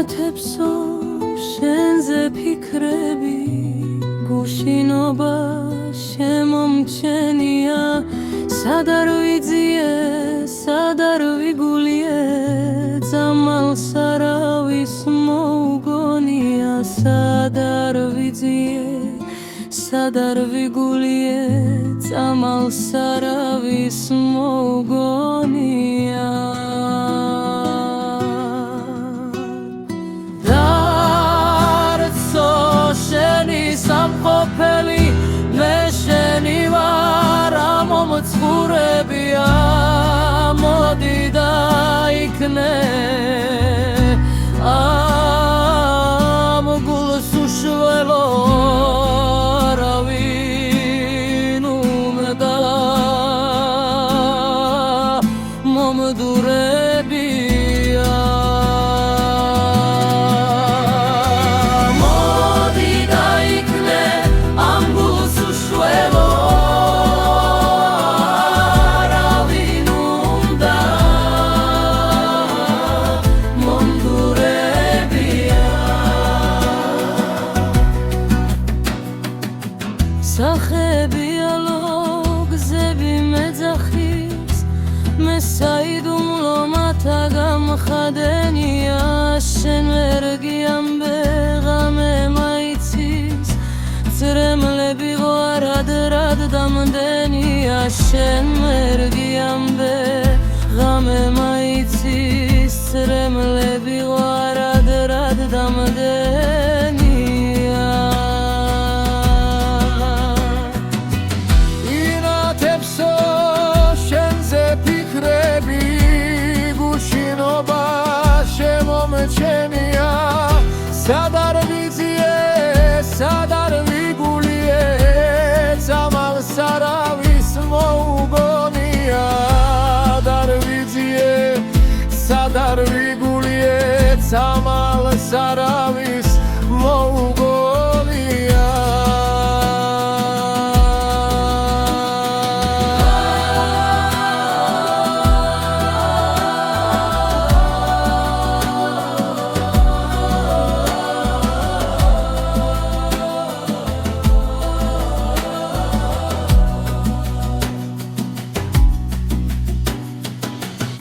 ინათებსო შენზე ფიქრები გუშინობა შემომჩენია სად არ ვიძიე სად არ ვიგულიე წამალს არავის მოუგონია სად არ ვიძიე სად არ ვიგულიე წამალს არავის მოუგონია დარცო შენი სამყოფელი მე შენი ვარ მომწყურებია მოდი დაიქნე ამ გულს უშველო არავინ უმეტა მომდურებია მოდი დაიქნე ამ გულს უშველო არავინ უნდა მომდურებია სახებია ლოგზები მეძახის მე საიდუმლო მათა გამხადენია შენ ვერ გიამბე ღამე მაიცის წრემლები ღვარად რად დამდენია შენ ვერ გიამბე ღამე მაიცის წრემლები ღვარად რად დამდენია ინათებსო შენზე ფიქრები გუშინობა შემომჩენია სად არ ვიძიე სად არ ვიგულიე წამალს არავის მოუგონია არ ვიძიე სად არ ვიგულიე წამალს არავის მოუგონია